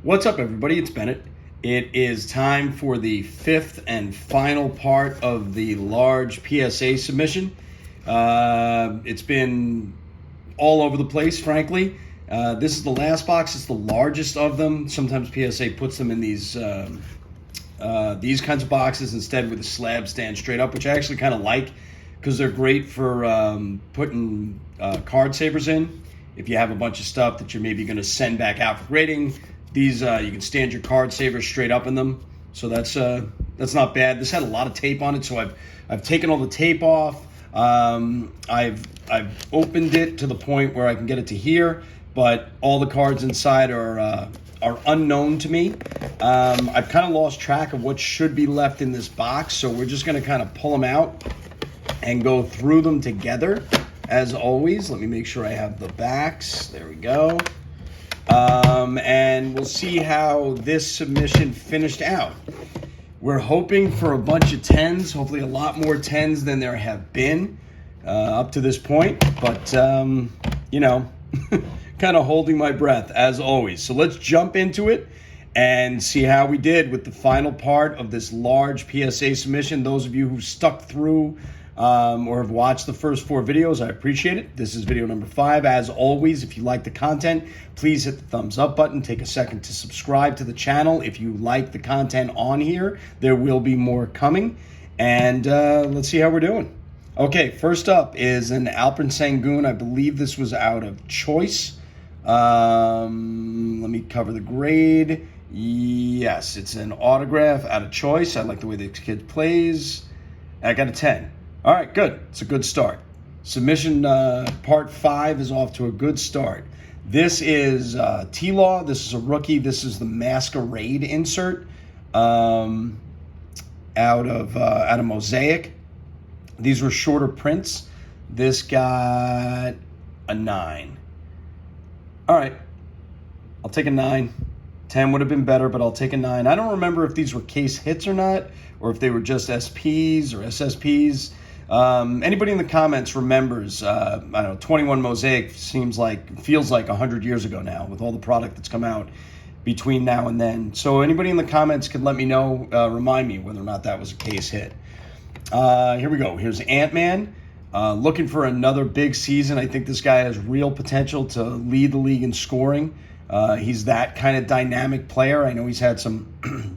What's up, everybody? It's Bennett. It is time for the fifth and final part of the large PSA submission. It's been all over the place, frankly. This is the last box. It's the largest of them. Sometimes PSA puts them in these kinds of boxes instead with a slab stand straight up, which I actually kind of like because they're great for putting card savers in. If you have a bunch of stuff that you're maybe going to send back out for grading, these you can stand your card savers straight up in them. So that's not bad. This had a lot of tape on it, so I've taken all the tape off. I've opened it to the point where I can get it to here, but all the cards inside are unknown to me. I've kind of lost track of what should be left in this box, so we're just going to kind of pull them out and go through them together. As always, let me make sure I have the backs. There we go. And we'll see how this submission finished out. We're hoping for a bunch of 10s, hopefully a lot more 10s than there have been up to this point. But, you know, kind of holding my breath as always. So let's jump into it and see how we did with the final part of this large PSA submission. Those of you who stuck through or have watched the first 4 videos, I appreciate it. This is video number 5. As always, if you like the content, please hit the thumbs up button. Take a second to subscribe to the channel. If you like the content on here, there will be more coming. And let's see how we're doing. Okay, first up is an Alperen Sengun. I believe this was out of Choice. Let me cover the grade. Yes, it's an autograph out of Choice. I like the way this kid plays. I got a 10. All right, good. It's a good start. Submission part 5 is off to a good start. This is T-Law. This is a rookie. This is the Masquerade insert out of Mosaic. These were shorter prints. This got a 9. All right, I'll take a 9. 10 would have been better, but I'll take a 9. I don't remember if these were case hits or not, or if they were just SPs or SSPs. Anybody in the comments remembers, I don't know, 21 Mosaic feels like 100 years ago now with all the product that's come out between now and then. So anybody in the comments could let me know, remind me whether or not that was a case hit. Here we go. Here's Ant-Man. Looking for another big season. I think this guy has real potential to lead the league in scoring. He's that kind of dynamic player. I know he's had some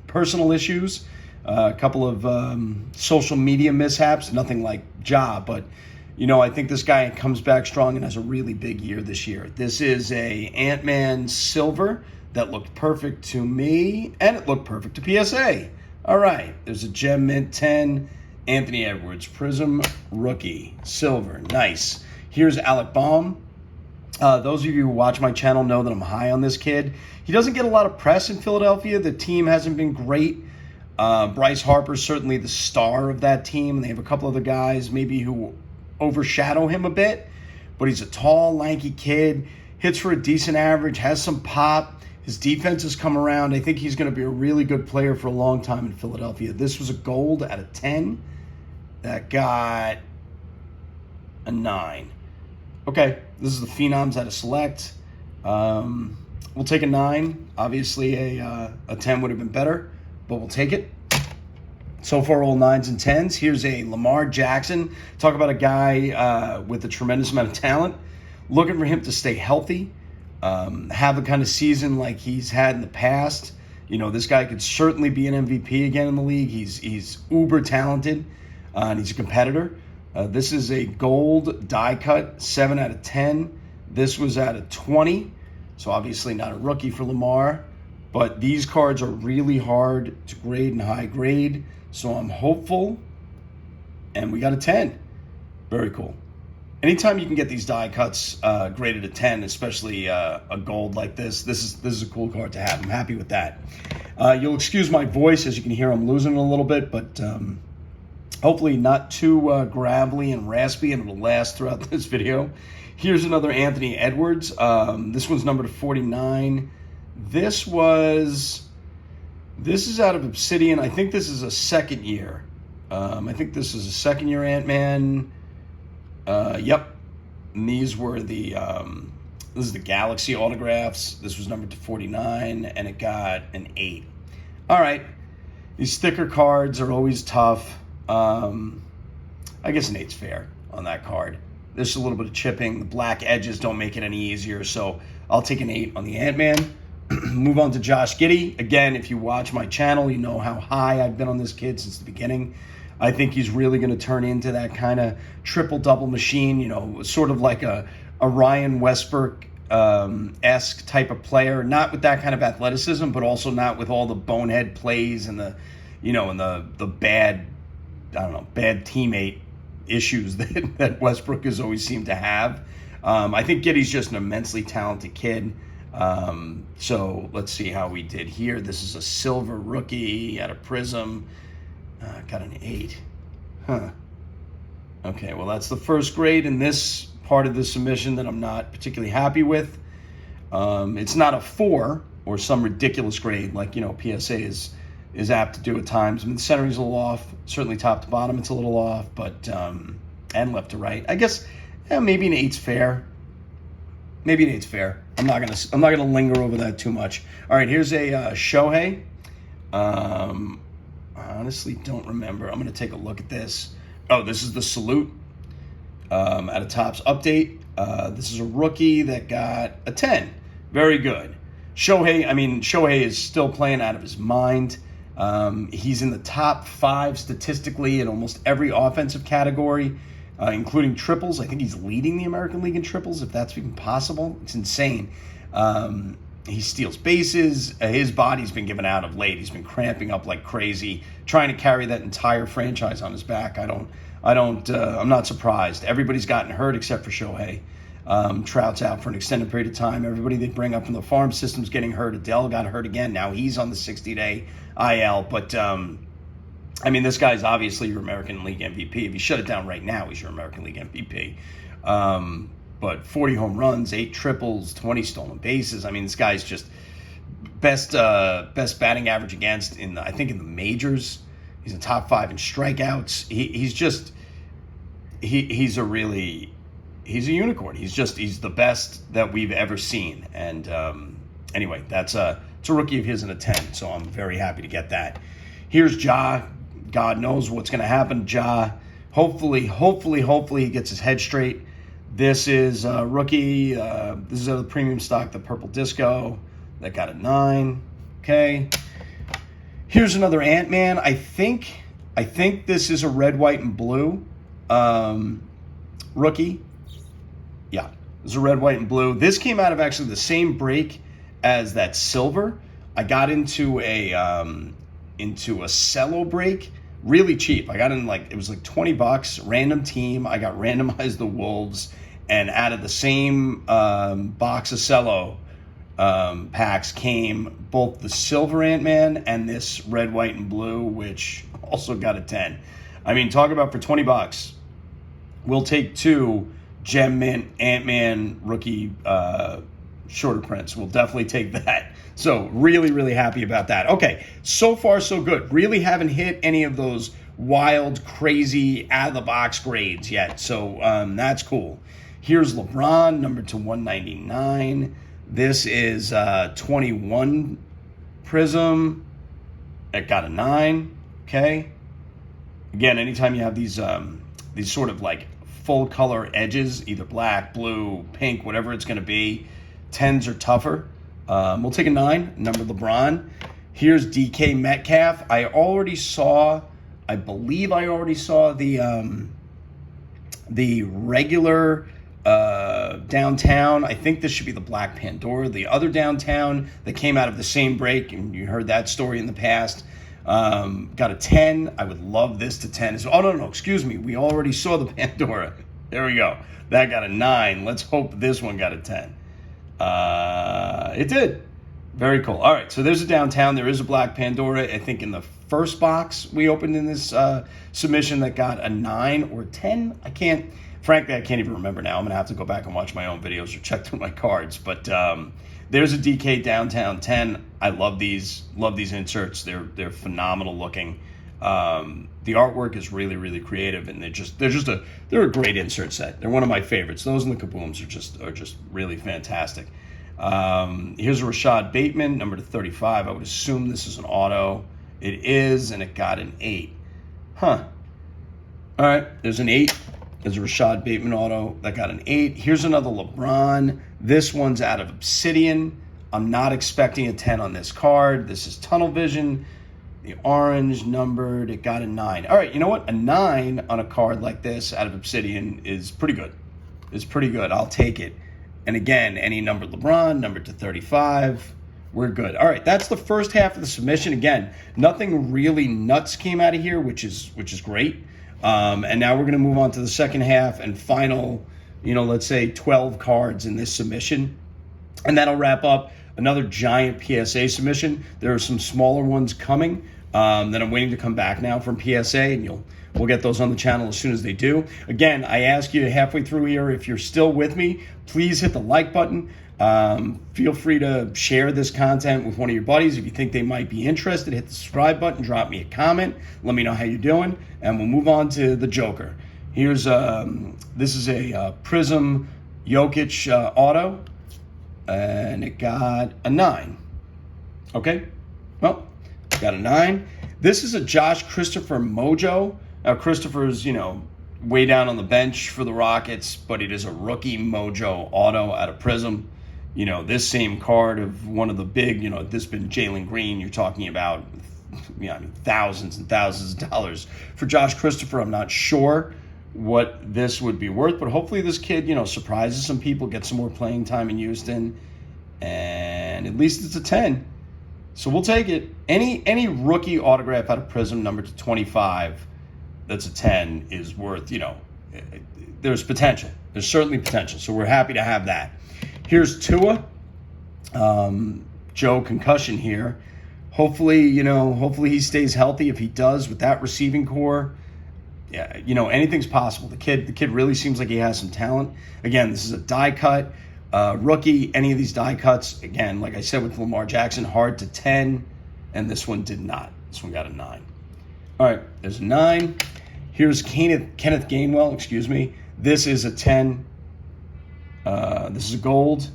personal issues. A couple of social media mishaps, nothing like Ja, but, you know, I think this guy comes back strong and has a really big year this year. This is a Ant-Man Silver that looked perfect to me, and it looked perfect to PSA. All right, there's a Gem Mint 10, Anthony Edwards, Prism Rookie, Silver, nice. Here's Alec Baum. Those of you who watch my channel know that I'm high on this kid. He doesn't get a lot of press in Philadelphia. The team hasn't been great. Bryce Harper's certainly the star of that team, and they have a couple other guys maybe who overshadow him a bit, but he's a tall, lanky kid, hits for a decent average, has some pop. His defense has come around. I think he's going to be a really good player for a long time in Philadelphia. This was a gold out of 10. That got a 9. Okay, this is the Phenoms out of Select. We'll take a 9. Obviously, a 10 would have been better, but we'll take it. So far, all 9s and 10s. Here's a Lamar Jackson. Talk about a guy with a tremendous amount of talent. Looking for him to stay healthy, have the kind of season like he's had in the past. You know, this guy could certainly be an MVP again in the league. He's uber talented, and he's a competitor. This is a gold die cut, 7 out of 10. This was out of 20, so obviously not a rookie for Lamar. But these cards are really hard to grade and high grade, so I'm hopeful. And we got a 10. Very cool. Anytime you can get these die cuts graded a 10, especially a gold like this is a cool card to have. I'm happy with that. You'll excuse my voice. As you can hear, I'm losing it a little bit, but hopefully not too gravelly and raspy, and it'll last throughout this video. Here's another Anthony Edwards. This one's numbered to 49. This is out of Obsidian. I think this is a second year. I think this is a second year Ant-Man. Yep. And these were the This is the Galaxy autographs. This was numbered to 49, and it got an 8. All right. These sticker cards are always tough. I guess an 8's fair on that card. There's a little bit of chipping. The black edges don't make it any easier, so I'll take an 8 on the Ant-Man. Move on to Josh Giddey. Again, if you watch my channel, you know how high I've been on this kid since the beginning. I think he's really going to turn into that kind of triple-double machine, you know, sort of like a Ryan Westbrook-esque type of player. Not with that kind of athleticism, but also not with all the bonehead plays and the, you know, and the bad, bad teammate issues that Westbrook has always seemed to have. I think Giddey's just an immensely talented kid. So let's see how we did here. This is a silver rookie at a Prism. Got an 8. Huh. Okay, well, that's the first grade in this part of the submission that I'm not particularly happy with. It's not a 4 or some ridiculous grade like, you know, PSA is apt to do at times. I mean, the centering's a little off. Certainly top to bottom, it's a little off, but and left to right. I guess maybe an 8's fair. Maybe an 8's fair. I'm not gonna linger over that too much. All right, here's a Shohei. I honestly don't remember. I'm gonna take a look at this. Oh, this is the salute at a Topps update. This is a rookie that got a 10. Very good. Shohei is still playing out of his mind. He's in the top 5 statistically in almost every offensive category, including triples. I think he's leading the American League in triples, if that's even possible. It's insane. He steals bases. His body's been given out of late. He's been cramping up like crazy, trying to carry that entire franchise on his back. I'm not surprised. Everybody's gotten hurt except for Shohei. Trout's out for an extended period of time. Everybody they bring up from the farm system's getting hurt. Adele got hurt again. Now he's on the 60-day IL. But, this guy's obviously your American League MVP. If you shut it down right now, he's your American League MVP. But 40 home runs, 8 triples, 20 stolen bases. This guy's just best batting average against in the majors. He's in top 5 in strikeouts. He's a unicorn. He's the best that we've ever seen. And anyway, it's a rookie of his and a 10. So I'm very happy to get that. Here's Ja. God knows what's going to happen. Ja, hopefully he gets his head straight. This is a rookie. This is a premium stock, the Purple Disco. That got a 9. Okay. Here's another Ant-Man. I think this is a red, white, and blue rookie. Yeah, this is a red, white, and blue. This came out of actually the same break as that silver. I got into a cello break, really cheap. I got in it was like $20, random team. I got randomized the Wolves, and out of the same box of cello packs came both the silver Ant-Man and this red, white, and blue, which also got a 10. Talk about for $20. We'll take 2 Gem Mint Ant-Man rookie shorter prints. We'll definitely take that. So really, really happy about that. Okay, so far so good. Really haven't hit any of those wild, crazy, out-of-the-box grades yet. So that's cool. Here's LeBron, numbered to 199. This is 21 Prism. It got a 9. Okay. Again, anytime you have these sort of like full color edges, either black, blue, pink, whatever it's going to be, 10s are tougher. We'll take a 9, number LeBron. Here's DK Metcalf. I believe I already saw the regular downtown. I think this should be the Black Pandora. The other downtown that came out of the same break, and you heard that story in the past. Got a 10. I would love this to 10. Oh, no, excuse me. We already saw the Pandora. There we go. That got a 9. Let's hope this one got a 10. It did. Very cool. All right, so there's a downtown. There is a Black Pandora. I think in the first box we opened in this submission that got a 9 or 10. Frankly, I can't even remember now. I'm going to have to go back and watch my own videos or check through my cards. But there's a DK Downtown 10. I love these inserts. They're phenomenal looking. The artwork is really, really creative, and they're a great insert set. They're one of my favorites. Those and the Kabooms are just really fantastic. Here's a Rashad Bateman, number to 35. I would assume this is an auto. It is, and it got an 8. Huh. All right, there's an 8. There's a Rashad Bateman auto that got an 8. Here's another LeBron. This one's out of Obsidian. I'm not expecting a 10 on this card. This is Tunnel Vision. The orange numbered, it got a 9. All right, you know what? A 9 on a card like this out of Obsidian is pretty good. It's pretty good. I'll take it. And again, any numbered LeBron, numbered to 35, we're good. All right, that's the first half of the submission. Again, nothing really nuts came out of here, which is great. And now we're going to move on to the second half and final, let's say 12 cards in this submission. And that'll wrap up another giant PSA submission. There are some smaller ones coming that I'm waiting to come back now from PSA, and we'll get those on the channel as soon as they do. Again, I ask you halfway through here, if you're still with me, please hit the like button. Feel free to share this content with one of your buddies. If you think they might be interested, hit the subscribe button, drop me a comment, let me know how you're doing, and we'll move on to the Joker. Here's this is a Prism Jokic auto, and it got a 9. Okay, well, got a 9. This is a Josh Christopher Mojo. Now, Christopher's, way down on the bench for the Rockets, but it is a rookie Mojo auto out of Prism. This same card of one of the big, this been Jalen Green, you're talking about, thousands and thousands of dollars. For Josh Christopher, I'm not sure what this would be worth, but hopefully this kid, surprises some people, gets some more playing time in Houston, and at least it's a 10. So we'll take it. Any rookie autograph out of Prism, number to 25, that's a 10 is worth, there's potential. There's certainly potential. So we're happy to have that. Here's Tua. Joe concussion here. Hopefully he stays healthy. If he does, with that receiving core, yeah, anything's possible. The kid really seems like he has some talent. Again, this is a die cut rookie. Any of these die cuts, again, like I said with Lamar Jackson, hard to 10, and this one did not. This one got a 9. All right, there's a 9. Here's Kenneth Gainwell. This is a 10. This is a gold.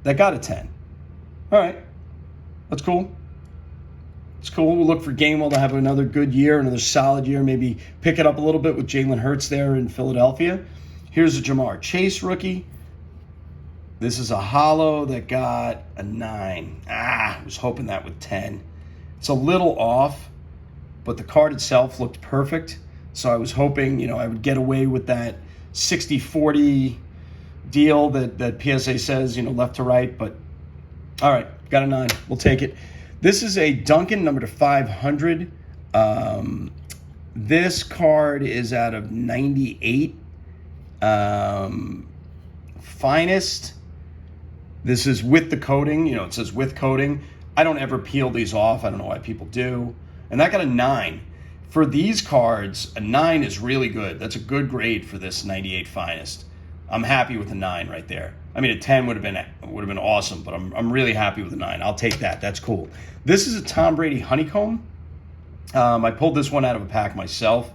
That got a 10. All right, that's cool. It's cool. We'll look for Gainwell to have another good year, another solid year, maybe pick it up a little bit with Jalen Hurts there in Philadelphia. Here's a Jamar Chase rookie. This is a hollow that got a 9. I was hoping that would 10. It's a little off, but the card itself looked perfect. So I was hoping, I would get away with that 60-40 deal that PSA says, left to right. But all right, got a 9. We'll take it. This is a Duncan, number to 500. This card is out of 98. Finest. This is with the coating. It says with coating. I don't ever peel these off. I don't know why people do. And that got a 9. For these cards, a 9 is really good. That's a good grade for this 98 Finest. I'm happy with a 9 right there. I mean, a 10 would have been awesome, but I'm really happy with a 9. I'll take that. That's cool. This is a Tom Brady Honeycomb. I pulled this one out of a pack myself.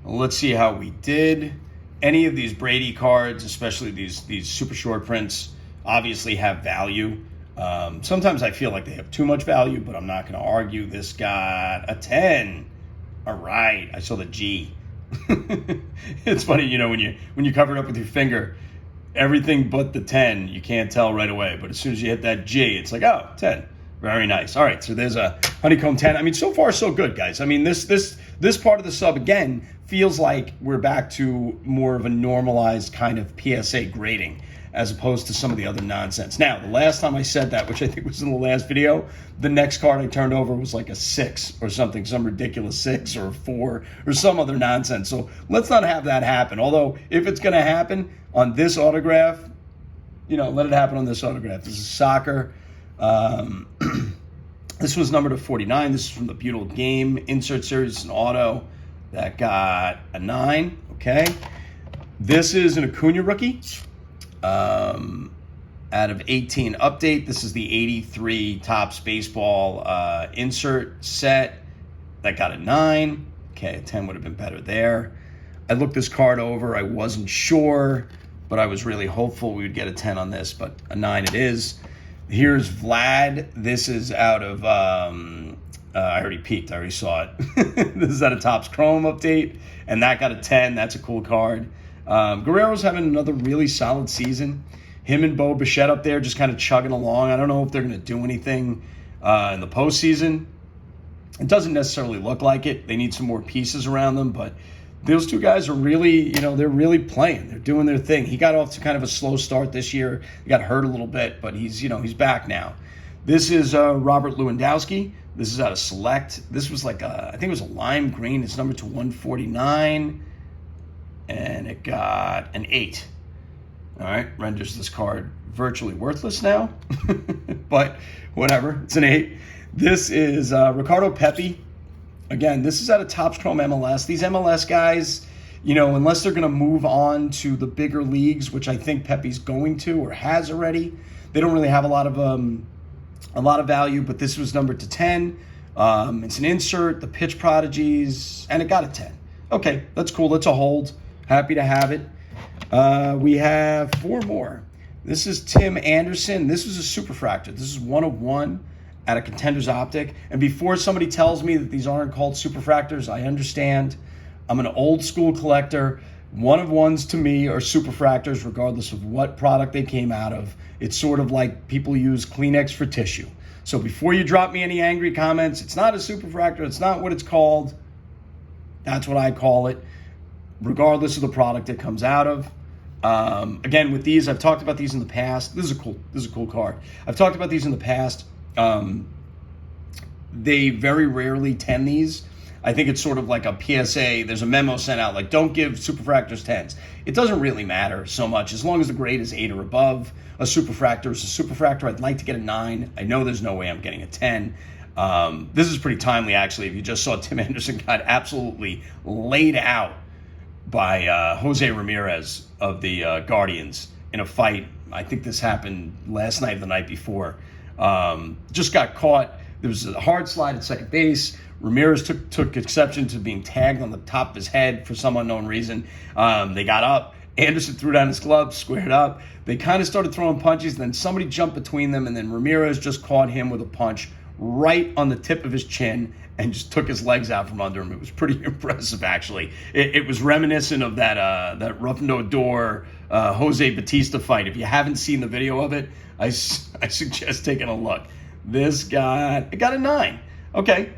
Let's see how we did. Any of these Brady cards, especially these super short prints, obviously have value. Sometimes I feel like they have too much value, but I'm not going to argue. This got a 10. All right. I saw the G. It's funny, when you cover it up with your finger, everything but the 10, you can't tell right away. But as soon as you hit that G, it's like, oh, 10. Very nice. All right, so there's a Honeycomb 10. I mean, so far, so good, guys. I mean, this part of the sub, again, feels like we're back to more of a normalized kind of PSA grading as opposed to some of the other nonsense. Now, the last time I said that, which I think was in the last video, the next card I turned over was like a 6 or something, some ridiculous 6 or a 4 or some other nonsense. So let's not have that happen. Although, if it's going to happen on this autograph, let it happen on this autograph. This is soccer. This was numbered to 49. This is from the Beautiful Game Insert Series. It's an auto that got a 9. Okay. This is an Acuna rookie. Out of 18 update. This is the 83 Topps baseball insert set. That got a 9. Okay, a 10 would have been better there. I looked this card over. I wasn't sure, but I was really hopeful we would get a 10 on this, but a 9 it is. Here's Vlad. This is out of, I already peeked. I already saw it. This is out of Topps Chrome update, and that got a 10. That's a cool card. Guerrero's having another really solid season. Him and Bo Bichette up there just kind of chugging along. I don't know if they're going to do anything in the postseason. It doesn't necessarily look like it. They need some more pieces around them, but those two guys are really, they're really playing. They're doing their thing. He got off to kind of a slow start this year. He got hurt a little bit, but he's back now. This is Robert Lewandowski. This is out of Select. This was like I think it was a lime green. It's numbered to 149, and it got an 8. All right, renders this card virtually worthless now, but whatever. It's an 8. This is Ricardo Pepi. Again, this is out of Topps Chrome MLS. These MLS guys, unless they're going to move on to the bigger leagues, which I think Pepe's going to or has already, they don't really have a lot of value. But this was numbered to 10. It's an insert, the Pitch Prodigies, and it got a 10. Okay, that's cool. That's a hold. Happy to have it. We have 4 more. This is Tim Anderson. This was a superfractor. This is 1 of 1. At a Contenders Optic. And before somebody tells me that these aren't called superfractors, I understand. I'm an old school collector. 1 of 1s to me are superfractors regardless of what product they came out of. It's sort of like people use Kleenex for tissue. So before you drop me any angry comments, it's not a superfractor. It's not what it's called. That's what I call it, regardless of the product it comes out of. Again, with these, I've talked about these in the past. This is a cool card. I've talked about these in the past. They very rarely 10 these. I think it's sort of like a PSA. There's a memo sent out like, don't give superfractors 10s. It doesn't really matter so much as long as the grade is 8 or above. A superfractor is a superfractor. I'd like to get a 9. I know there's no way I'm getting a 10. This is pretty timely, actually. If you just saw Tim Anderson got absolutely laid out by Jose Ramirez of the Guardians in a fight. I think this happened last night or the night before. Just got caught. There was a hard slide at second base. Ramirez took exception to being tagged on the top of his head for some unknown reason. They got up. Anderson threw down his gloves, squared up. They kind of started throwing punches. Then somebody jumped between them, and then Ramirez just caught him with a punch right on the tip of his chin and just took his legs out from under him. It was pretty impressive, actually. It was reminiscent of that Rough No Door Jose Batista fight. If you haven't seen the video of it, I suggest taking a look. This got a 9. Okay,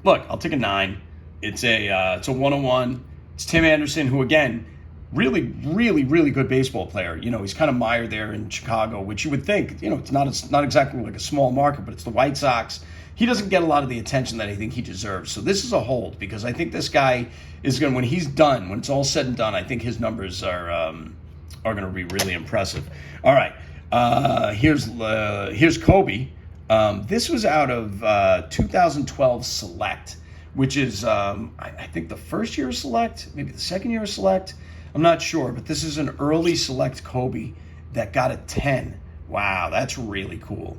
look, I'll take a 9. It's a 101. It's Tim Anderson, who again, really, really, really good baseball player. He's kind of mired there in Chicago, which you would think, it's not exactly like a small market, but it's the White Sox. He doesn't get a lot of the attention that I think he deserves. So this is a hold because I think this guy is going to, when he's done, when it's all said and done, I think his numbers are going to be really impressive. All right, here's Kobe. This was out of 2012 Select, which is I think the first year of Select, maybe the second year of Select. I'm not sure, but this is an early Select Kobe that got a 10. Wow, that's really cool.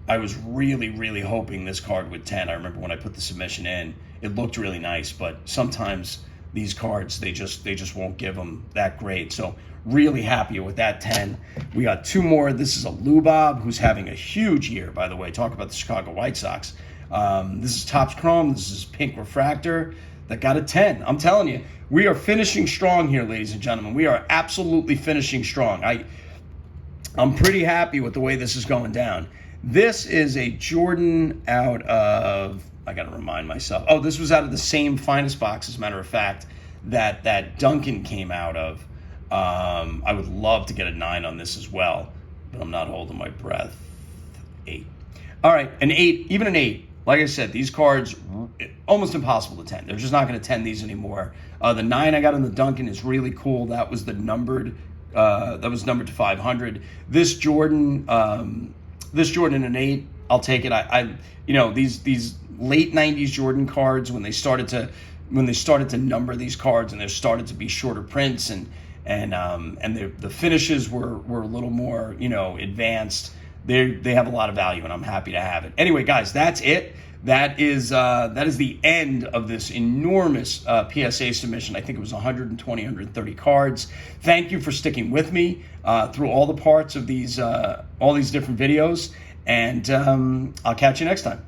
I was really, really hoping this card would 10. I remember when I put the submission in, it looked really nice, but sometimes these cards, they just won't give them that grade. So really happy with that 10. We got 2 more. This is a Lubob, who's having a huge year, by the way. Talk about the Chicago White Sox. This is Topps Chrome. This is Pink Refractor that got a 10. I'm telling you, we are finishing strong here, ladies and gentlemen. We are absolutely finishing strong. I'm pretty happy with the way this is going down. This is a Jordan out of, I got to remind myself. Oh, this was out of the same Finest box, as a matter of fact, that Duncan came out of. I would love to get a 9 on this as well, but I'm not holding my breath. 8. All right, an 8, even an 8. Like I said, these cards, almost impossible to 10. They're just not going to 10 these anymore. The 9 I got on the Duncan is really cool. That was numbered to 500. This Jordan in an 8, I'll take it. These late 90s Jordan cards, when they started to number these cards and there started to be shorter prints and the finishes were a little more advanced. They have a lot of value, and I'm happy to have it. Anyway, guys, that's it. that is the end of this enormous PSA submission. I think it was 120, 130 cards. Thank you for sticking with me through all the parts of these all these different videos, and I'll catch you next time.